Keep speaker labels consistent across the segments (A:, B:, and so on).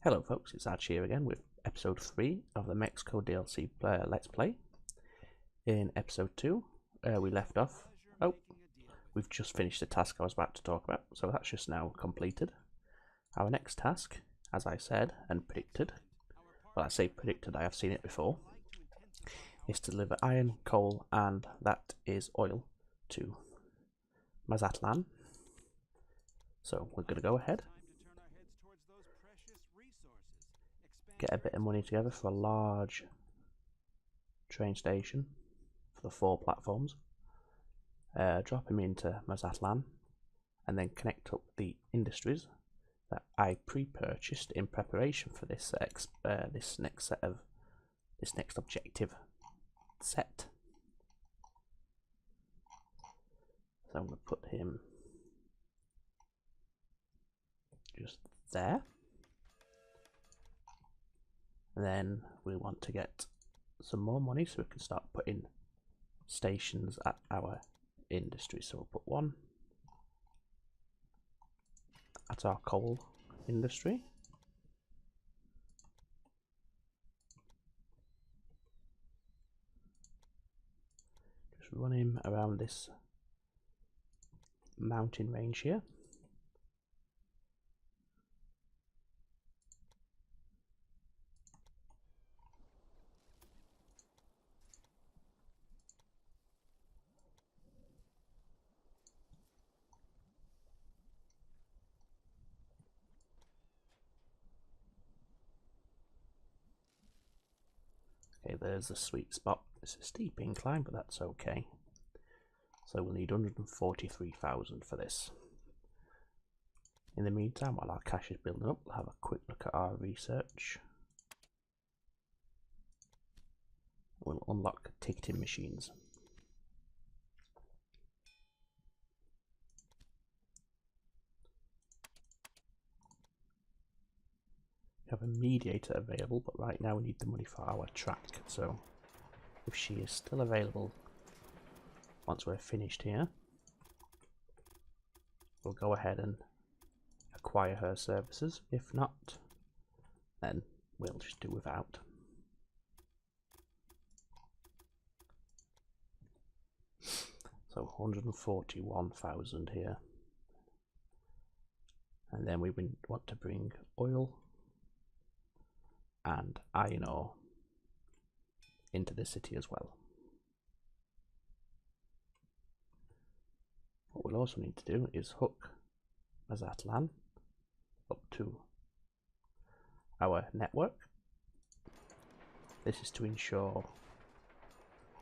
A: Hello folks, it's Arch here again with episode 3 of the Mexico DLC Let's Play. In episode 2, we left off. We've just finished the task I was about to talk about, so that's just now completed. Our next task, as I said and predicted, well I say predicted, I have seen it before, is to deliver iron, coal, and that is oil to Mazatlan. So we're going to go ahead, get a bit of money together for a large train station for the 4 platforms, drop him into Mazatlan, and then connect up the industries that I pre-purchased in preparation for this next objective set. So I'm going to put him just there. And then we want to get some more money so we can start putting stations at our industry. So we'll put one at our coal industry. Just run him around this mountain range here. Okay, there's the sweet spot. It's a steep incline, but that's okay. So we'll need 143,000 for this. In the meantime, while our cash is building up, we'll have a quick look at our research. We'll unlock ticketing machines. We have a mediator available, but right now we need the money for our track. So if she is still available once we're finished here, we'll go ahead and acquire her services. If not, then we'll just do without. So 141,000 here. And then we want to bring oil and iron ore into the city as well. What we'll also need to do is hook Mazatlan up to our network. This is to ensure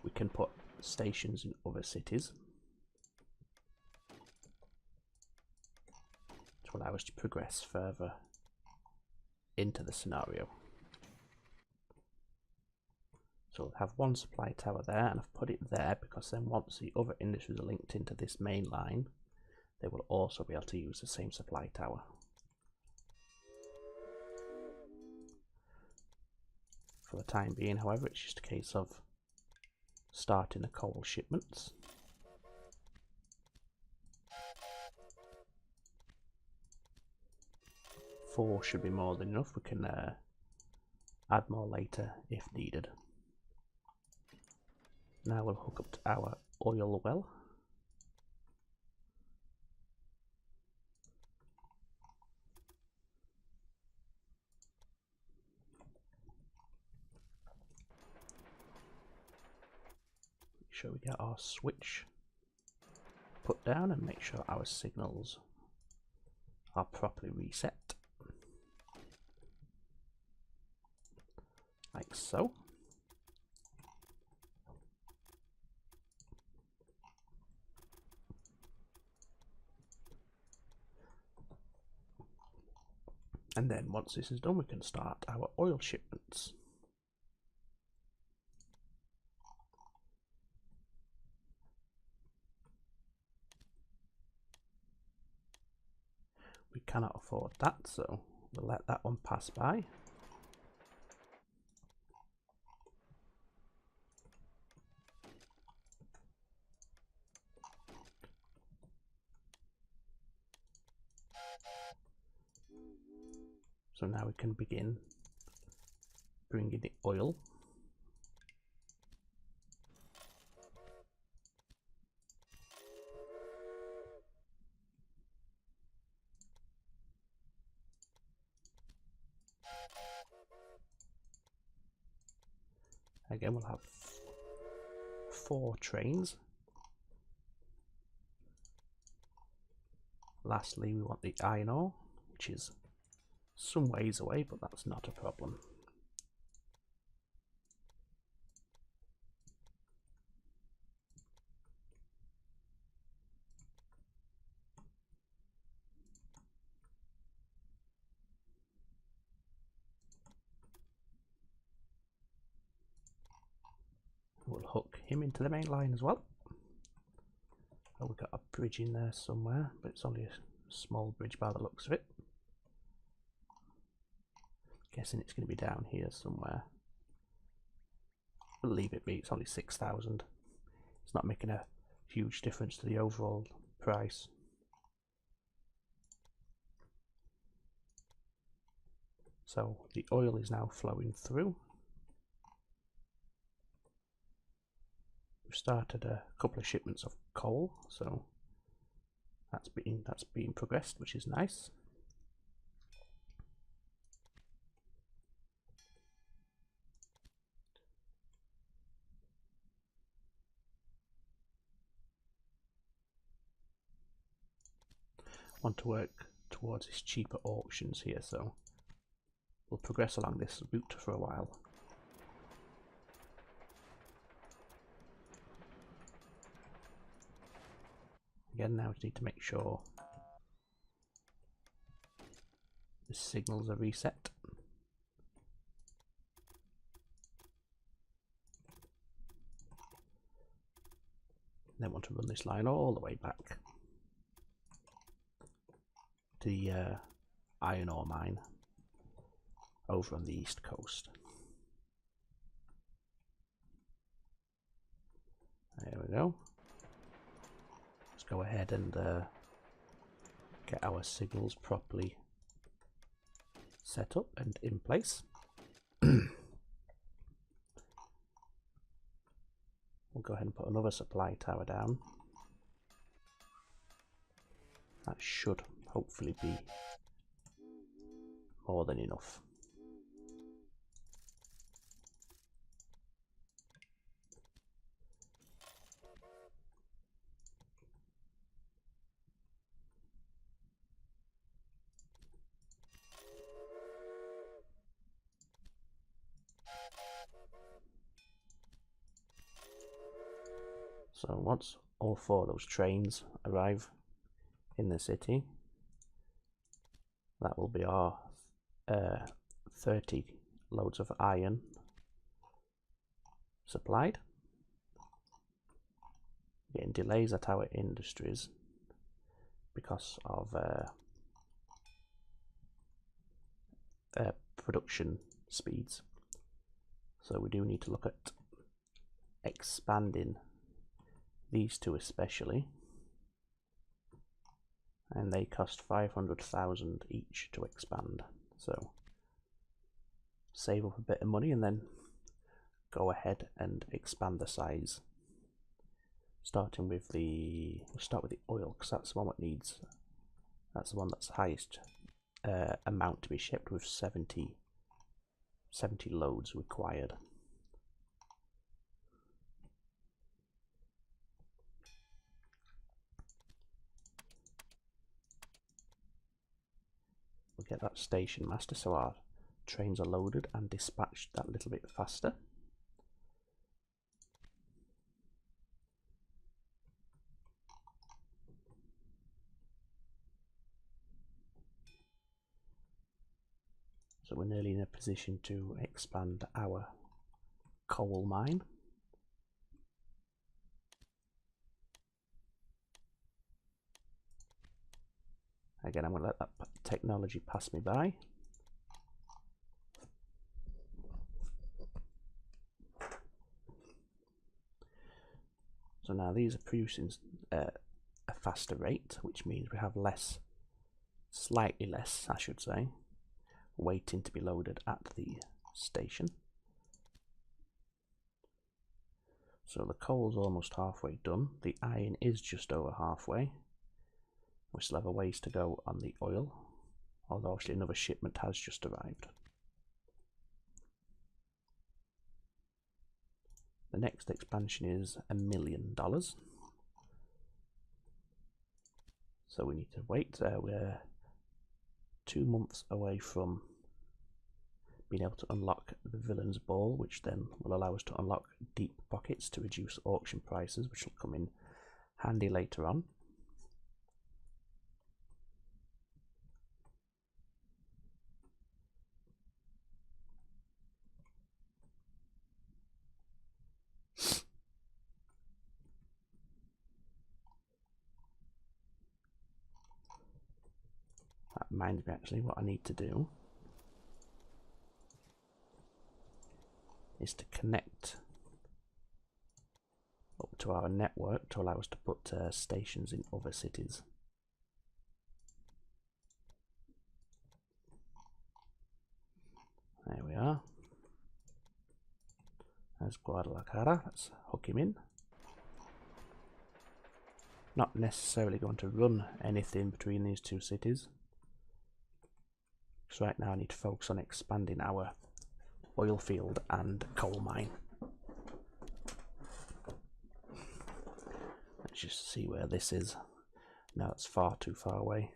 A: we can put stations in other cities to allow us to progress further into the scenario. So we'll have one supply tower there, and I've put it there because then once the other industries are linked into this main line, they will also be able to use the same supply tower. For the time being, however, it's just a case of starting the coal shipments. Four should be more than enough. We can add more later if needed. Now we'll hook up to our oil well. Make sure we get our switch put down and make sure our signals are properly reset. Like so. And then once this is done, we can start our oil shipments. We cannot afford that, so we'll let that one pass by. So now we can begin bringing the oil. Again, we'll have 4 trains. Lastly, we want the iron ore, which is some ways away, but that's not a problem. We'll hook him into the main line as well. Oh, we've got a bridge in there somewhere, but it's only a small bridge by the looks of it. Guessing it's going to be down here somewhere. We'll leave it be, it's only 6,000. It's not making a huge difference to the overall price. So the oil is now flowing through. We've started a couple of shipments of coal, so that's being progressed, which is nice. Want to work towards these cheaper auctions here, so we'll progress along this route for a while. Again, now we need to make sure the signals are reset. Then want to run this line all the way back to the iron ore mine over on the east coast. There we go. Let's go ahead and get our signals properly set up and in place. We'll go ahead and put another supply tower down. That should hopefully be more than enough. So once all 4 of those trains arrive in the city, that will be our 30 loads of iron supplied. Getting delays at our industries because of production speeds, so we do need to look at expanding these 2 especially, and they cost 500,000 each to expand, so save up a bit of money and then go ahead and expand the size. Starting with we'll start with the oil, because that's the one that needs, that's the one that's highest amount to be shipped, with 70 loads required. We'll get that station master so our trains are loaded and dispatched that little bit faster. So we're nearly in a position to expand our coal mine. Again, I'm going to let that technology pass me by. So now these are producing a faster rate, which means we have less, slightly less, I should say, waiting to be loaded at the station. So the coal's almost halfway done. The iron is just over halfway. We still have a ways to go on the oil, although actually another shipment has just arrived. The next expansion is $1 million. So we need to wait. We're 2 months away from being able to unlock the Villain's Ball, which then will allow us to unlock deep pockets to reduce auction prices, which will come in handy later on. That reminds me actually what I need to do is to connect up to our network to allow us to put stations in other cities. There we are. There's Guadalajara. Let's hook him in. Not necessarily going to run anything between these two cities, because right now I need to focus on expanding our oil field and coal mine. Let's just see where this is. No, it's far too far away.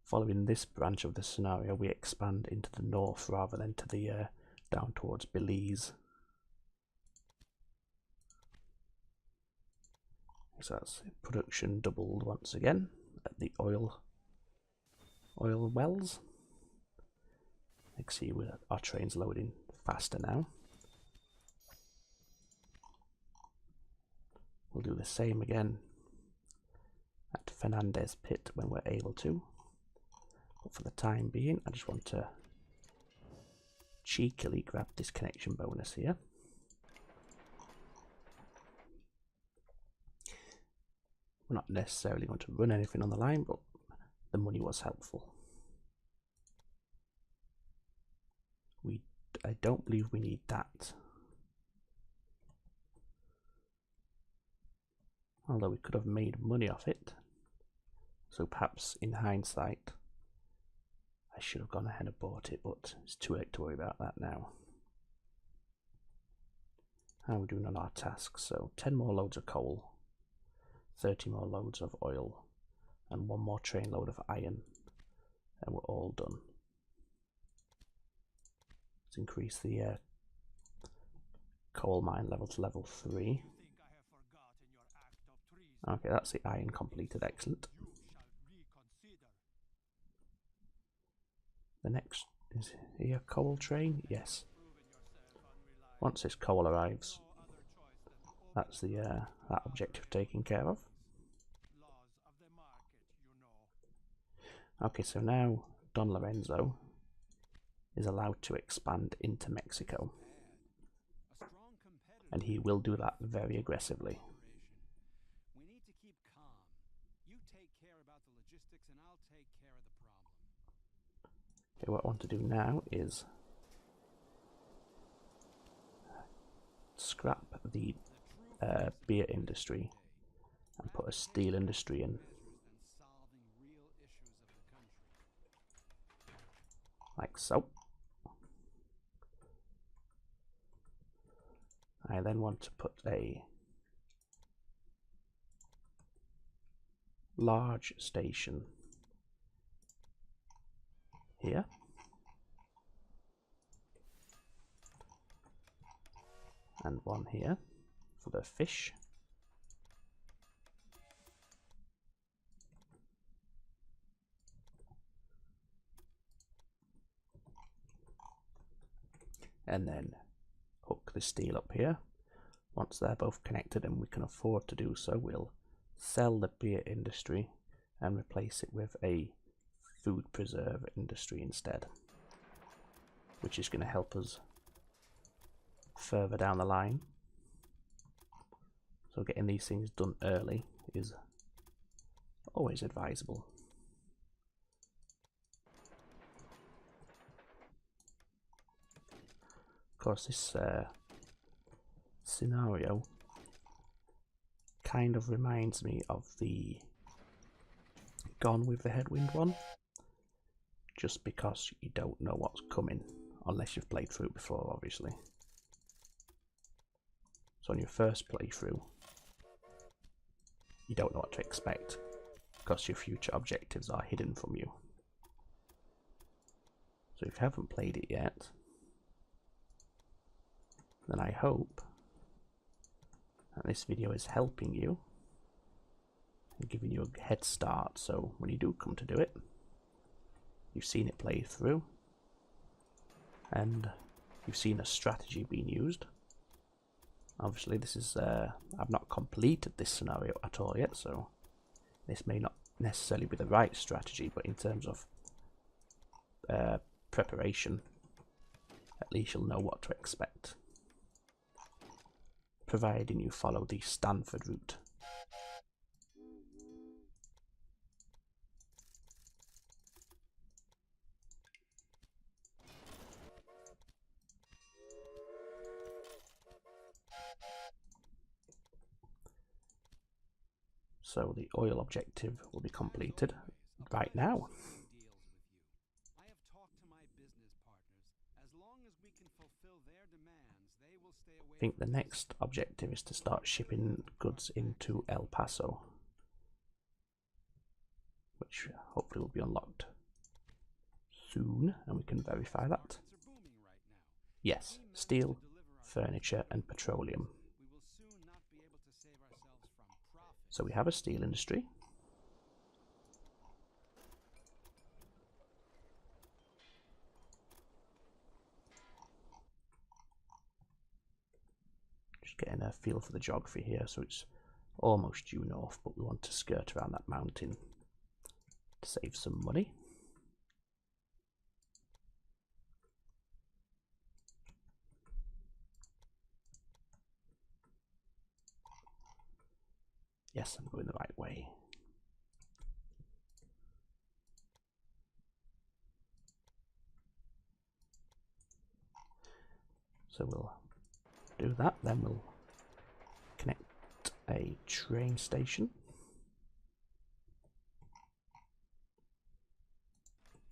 A: Following this branch of the scenario, we expand into the north rather than to the down towards Belize. So that's production doubled once again at the oil wells. You can see our train's loading faster now. We'll do the same again at Fernandez Pit when we're able to. But for the time being, I just want to cheekily grab this connection bonus here. We're not necessarily going to run anything on the line, but the money was helpful. I don't believe we need that. Although we could have made money off it. So perhaps in hindsight, I should have gone ahead and bought it, but it's too late to worry about that now. How are we doing on our tasks? So 10 more loads of coal, 30 more loads of oil, and 1 more train load of iron, and we're all done. Let's increase the coal mine level to level 3. Okay, that's the iron completed, excellent. The next is here coal train, yes. Once this coal arrives, that's the that objective taken care of. Okay, so now Don Lorenzo is allowed to expand into Mexico, and he will do that very aggressively.
B: We need to keep calm. You take care about the logistics and I'll take care of the problem.
A: Okay, what I want to do now is scrap the beer industry and put a steel industry in, like so. I then want to put a large station here. And 1 here for the fish. And then hook the steel up here. Once they're both connected and we can afford to do so, we'll sell the beer industry and replace it with a food preserve industry instead, which is going to help us further down the line. So getting these things done early is always advisable. Of course, this scenario kind of reminds me of the Gone with the Headwind one, just because you don't know what's coming unless you've played through it before, obviously. So on your first playthrough, you don't know what to expect because your future objectives are hidden from you. So if you haven't played it yet, then I hope that this video is helping you and giving you a head start, so when you do come to do it, you've seen it play through and you've seen a strategy being used. Obviously this is, I've not completed this scenario at all yet, so this may not necessarily be the right strategy, but in terms of preparation, at least you'll know what to expect, providing you follow the Stanford route. So the oil objective will be completed right now.
B: I have talked to my business partners. As long as we can fulfill their demands, they will stay away.
A: I think the next objective is to start shipping goods into El Paso, which hopefully will be unlocked soon, and we can verify that. Yes, steel, furniture and petroleum. So we have a steel industry. Just getting a feel for the geography here, so it's almost due north, but we want to skirt around that mountain to save some money. Yes, I'm going the right way. So we'll do that, then we'll connect a train station.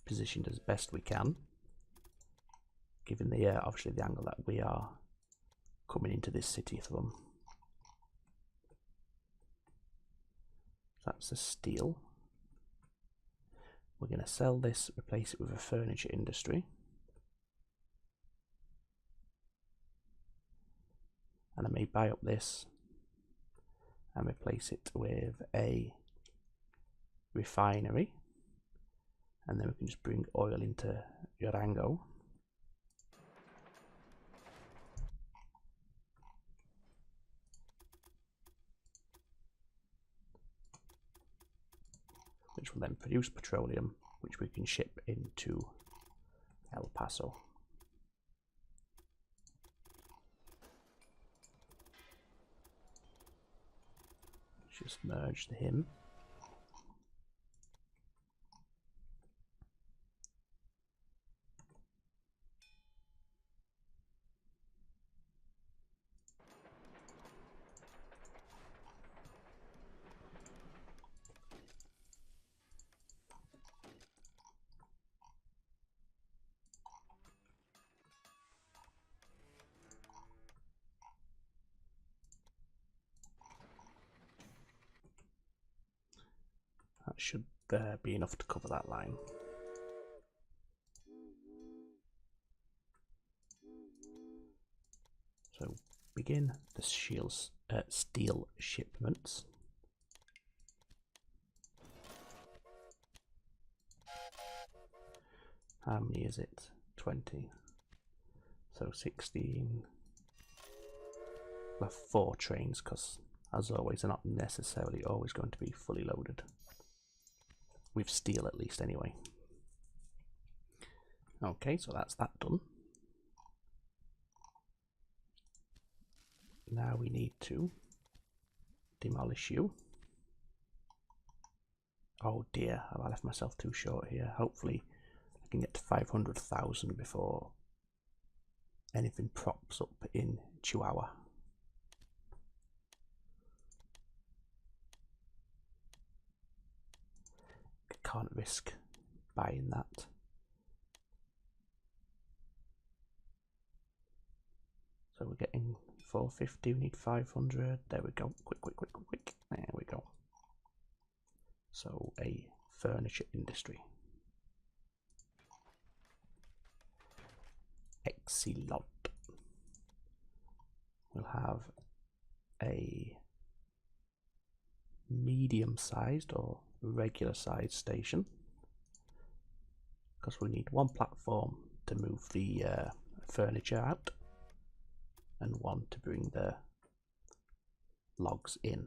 A: Positioned as best we can, given the obviously the angle that we are coming into this city from. That's the steel. We're going to sell this, replace it with a furniture industry. And I may buy up this and replace it with a refinery. And then we can just bring oil into Durango. Which will then produce petroleum, which we can ship into El Paso. Just merge him. That should be enough to cover that line. So begin the steel shipments. How many is it? 20. So 16. We'll have 4 trains because, as always, they're not necessarily always going to be fully loaded. With steel at least anyway. Okay, so that's that done. Now we need to demolish you. Oh dear, have I left myself too short here? Hopefully I can get to 500,000 before anything props up in Chihuahua. Can't risk buying that. So we're getting 450, we need 500. There we go. Quick. There we go. So a furniture industry. Excellent. We'll have a medium-sized or regular-sized station, because we need one platform to move the furniture out and one to bring the logs in.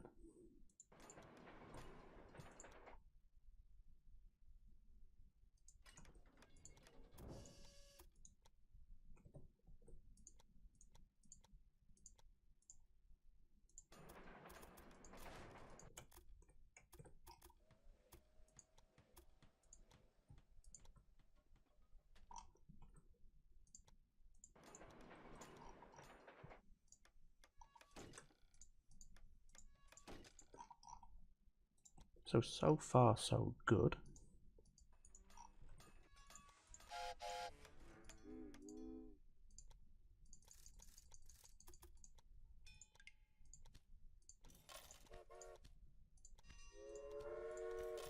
A: So far so good.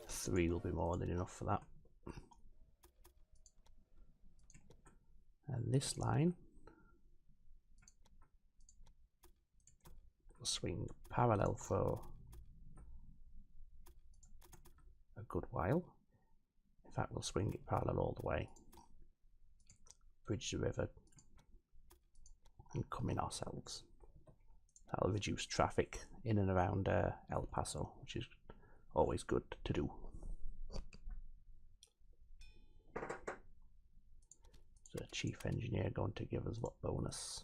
A: Three will be more than enough for that. And this line will swing parallel for a good while. In fact, we'll swing it parallel all the way, bridge the river, and come in ourselves. That'll reduce traffic in and around El Paso, which is always good to do. So chief engineer going to give us what bonus?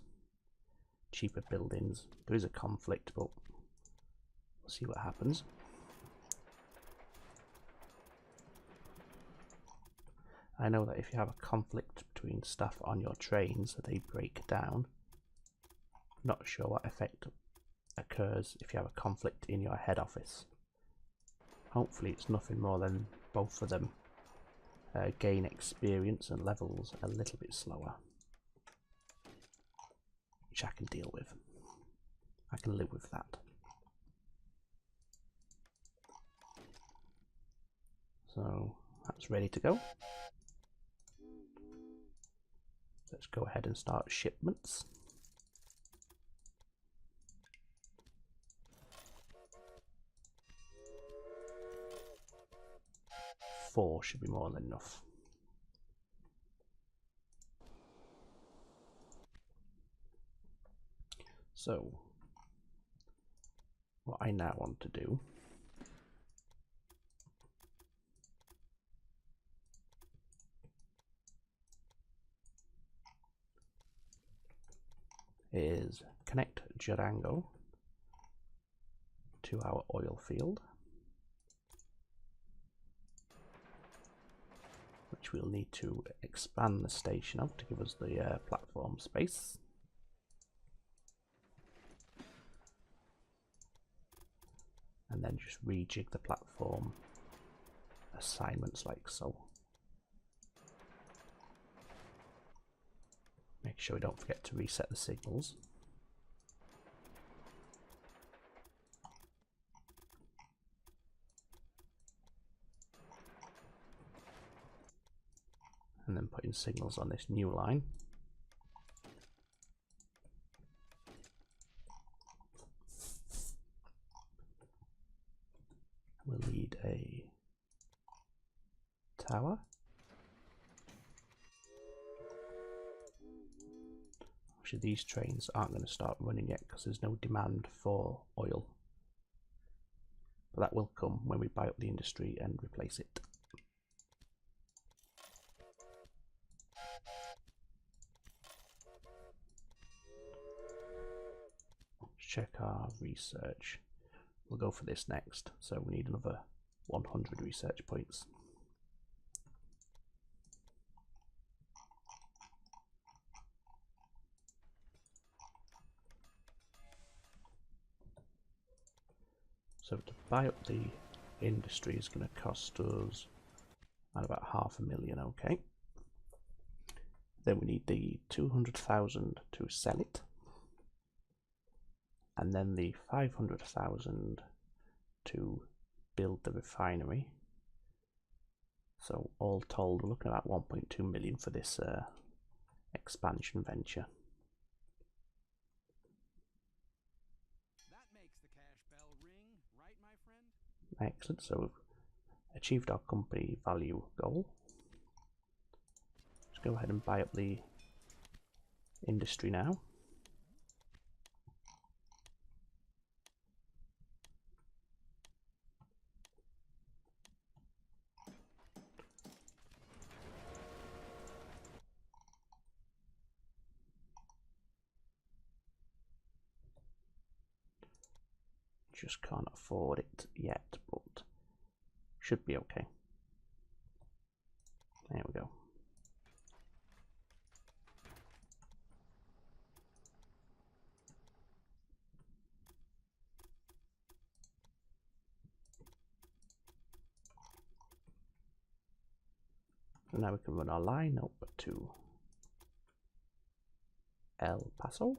A: Cheaper buildings. There is a conflict, but we'll see what happens. I know that if you have a conflict between staff on your trains, they break down. Not sure what effect occurs if you have a conflict in your head office. Hopefully it's nothing more than both of them gain experience and levels a little bit slower, which I can deal with. I can live with that. So that's ready to go. Let's go ahead and start shipments. Four should be more than enough. So what I now want to do is connect Durango to our oil field, which we'll need to expand the station of to give us the platform space. And then just rejig the platform assignments like so. Make sure we don't forget to reset the signals. And then put in signals on this new line. We'll need a tower. Actually, these trains aren't going to start running yet because there's no demand for oil. But that will come when we buy up the industry and replace it. Let's check our research. We'll go for this next, so we need another 100 research points. So to buy up the industry is going to cost us about 500,000, okay. Then we need the 200,000 to sell it. And then the 500,000 to build the refinery. So all told, we're looking at about 1.2 million for this expansion venture.
B: That makes the cash bell ring, right, my friend?
A: Excellent. So we've achieved our company value goal. Let's go ahead and buy up the industry now. Just can't afford it yet, but should be okay. There we go. And now we can run our line up to El Paso.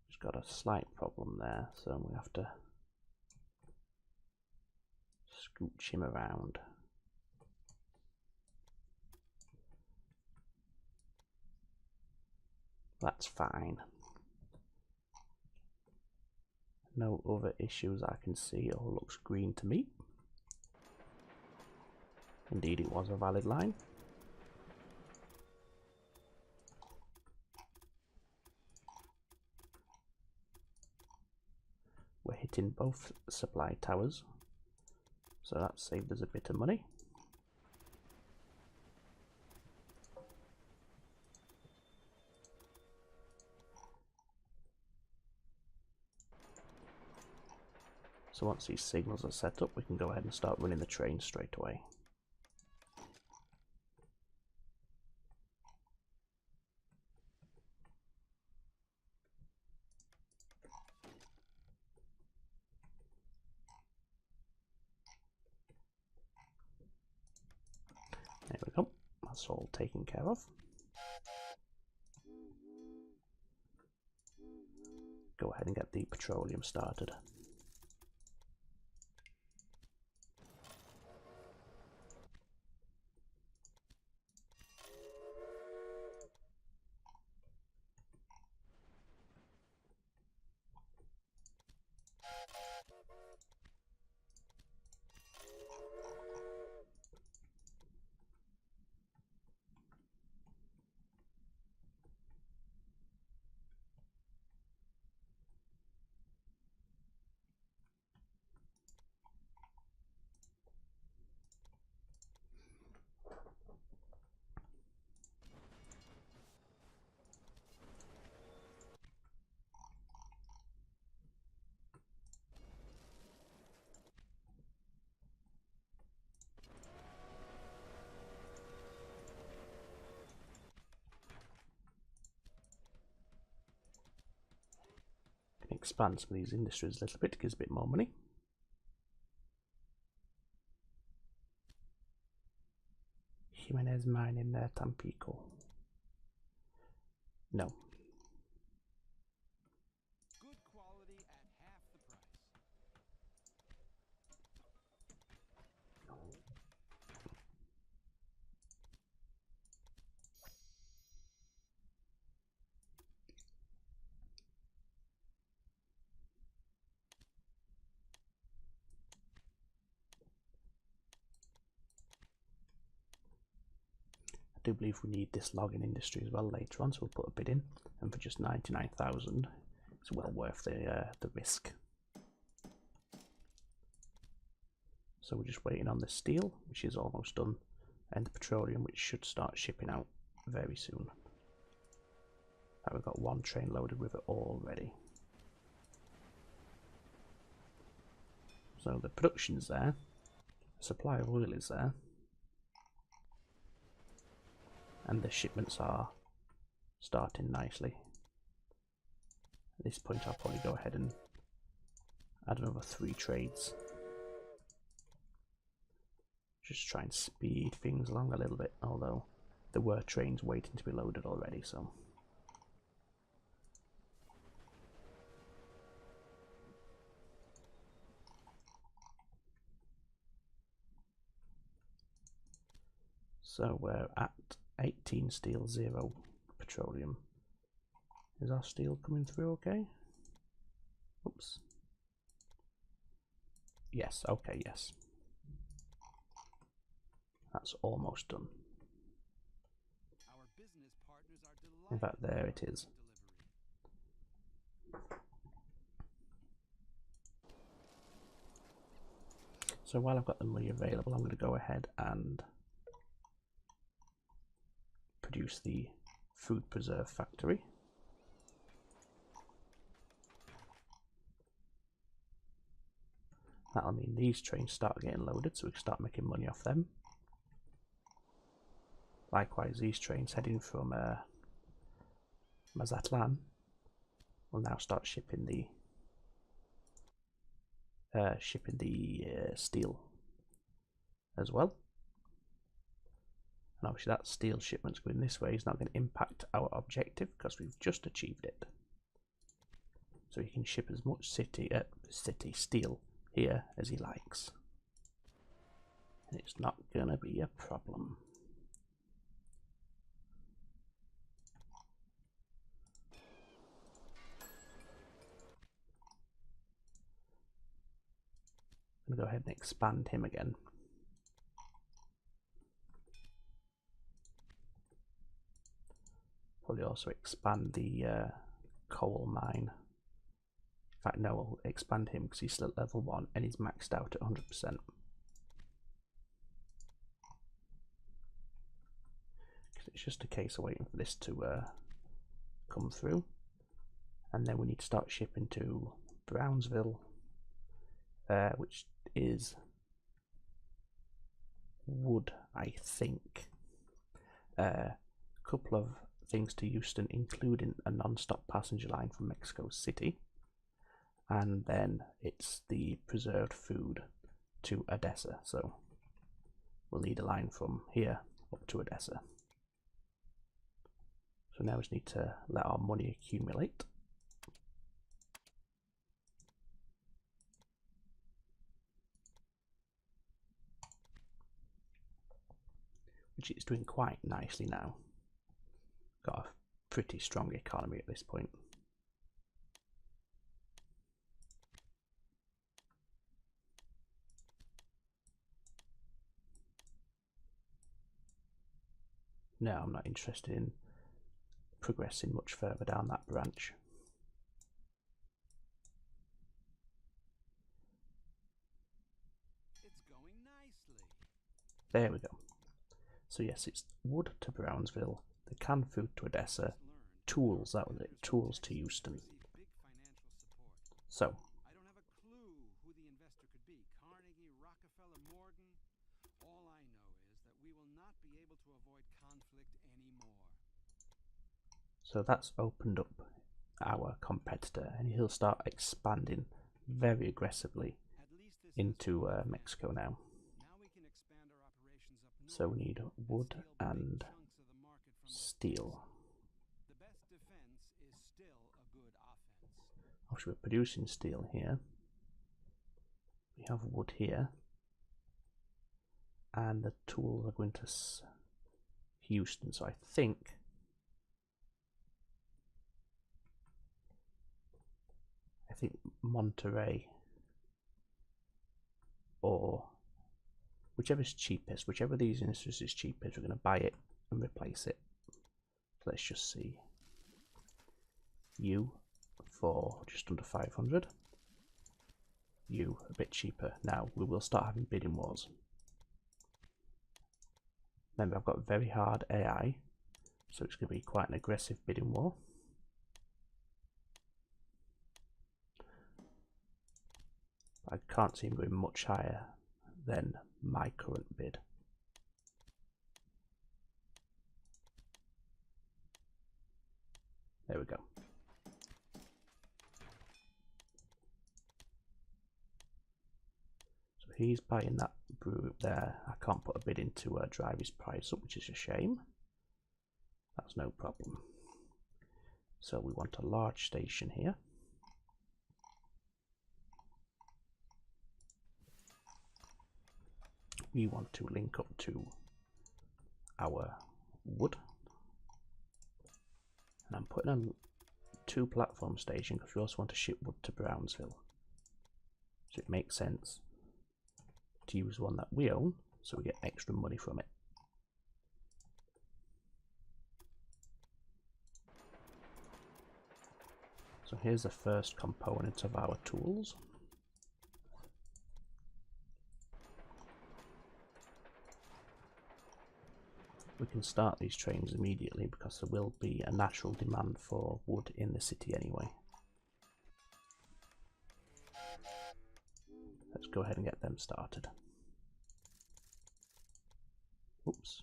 A: Just got a slight problem there, so we have to scooch him around. That's fine. No other issues I can see. It all looks green to me. Indeed, it was a valid line. We're hitting both supply towers, so that saved us a bit of money. So once these signals are set up, we can go ahead and start running the train straight away. There we go, that's all taken care of. Go ahead and get the petroleum started. Expand some of these industries a little bit, gives a bit more money. Jimenez mine in Tampico. No.
B: Good quality at half the price.
A: I do believe we need this logging industry as well later on, so we'll put a bid in, and for just 99,000 it's well worth the risk. So we're just waiting on the steel, which is almost done, and the petroleum, which should start shipping out very soon. We've got one train loaded with it already. So the production's there, the supply of oil is there, and the shipments are starting nicely. At this point I'll probably go ahead and add another 3 trades. Just try and speed things along a little bit, although there were trains waiting to be loaded already, so. So we're at 18 steel, 0 petroleum. Is our steel coming through okay? Oops. Yes, okay, yes. That's almost done.
B: Our business partners are delighted.
A: In fact, there it is. So while I've got the money available, I'm going to go ahead and produce the food preserve factory. That'll mean these trains start getting loaded, so we can start making money off them. Likewise, these trains heading from Mazatlan will now start shipping the steel as well. And obviously that steel shipment's going this way is not going to impact our objective because we've just achieved it. So he can ship as much city steel here as he likes. And it's not going to be a problem. I'm going to go ahead and expand him again. Probably also expand the coal mine. In fact, no, I'll expand him because he's still at level 1 and he's maxed out at 100%. It's just a case of waiting for this to come through. And then we need to start shipping to Brownsville, which is wood, I think. A couple of things to Houston, including a non-stop passenger line from Mexico City. And then it's the preserved food to Odessa. So we'll need a line from here up to Odessa. So now we just need to let our money accumulate. Which it's doing quite nicely now. Got a pretty strong economy at this point. No, I'm not interested in progressing much further down that branch.
B: It's going nicely.
A: There we go. So yes, it's wood to Brownsville, the canned food to Odessa, tools, that was it, tools to Houston. So,
B: I don't have a clue who the investor could be. Carnegie, Rockefeller, Morgan. All I know is that we will not be able to avoid conflict anymore.
A: so that's opened up our competitor and he'll start expanding very aggressively into Mexico now.
B: Now we can expand our operations up north.
A: So we need wood and steel.
B: The best defense is still a good offense.
A: Obviously we're producing steel here. We have wood here. And the tools are going to Houston, so I think Monterey or whichever's cheapest, whichever of these industries is cheapest, we're going to buy it and replace it. So let's just see. You for just under 500. You a bit cheaper. Now we will start having bidding wars. Remember, I've got very hard AI, so it's going to be quite an aggressive bidding war. I can't see him going much higher than my current bid. There we go. So he's buying that brew there. I can't put a bid in to drive his price up, which is a shame. That's no problem. So we want a large station here. We want to link up to our wood. And I'm putting on 2 platform stations because we also want to ship wood to Brownsville. So it makes sense to use one that we own so we get extra money from it. So here's the first component of our tools. We can start these trains immediately because there will be a natural demand for wood in the city anyway. Let's go ahead and get them started. Oops.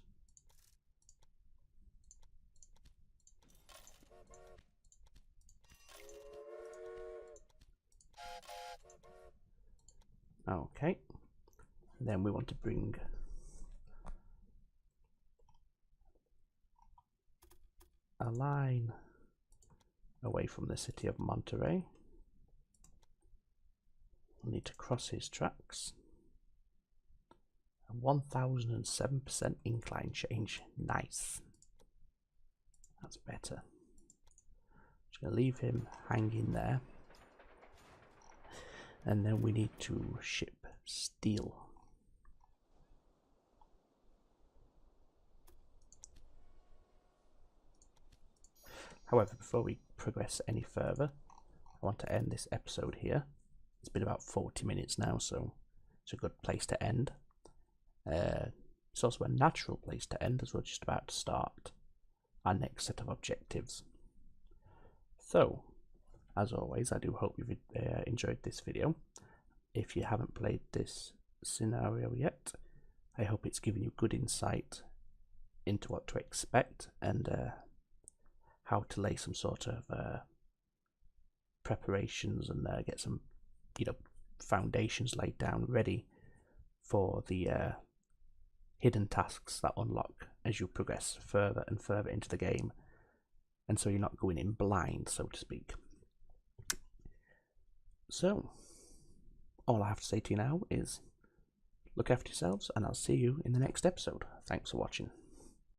A: Okay. And then we want to bring a line away from the city of Monterey. We'll need to cross his tracks. A 1007% incline change. Nice. That's better. Just going to leave him hanging there. And then we need to ship steel. However, before we progress any further, I want to end this episode here. It's been about 40 minutes now, so it's a good place to end. It's also a natural place to end as we're just about to start our next set of objectives. So, as always, I do hope you've enjoyed this video. If you haven't played this scenario yet, I hope it's given you good insight into what to expect and how to lay some sort of preparations and get some, foundations laid down ready for the hidden tasks that unlock as you progress further and further into the game, and so you're not going in blind, so to speak. So, all I have to say to you now is look after yourselves, and I'll see you in the next episode. Thanks for watching.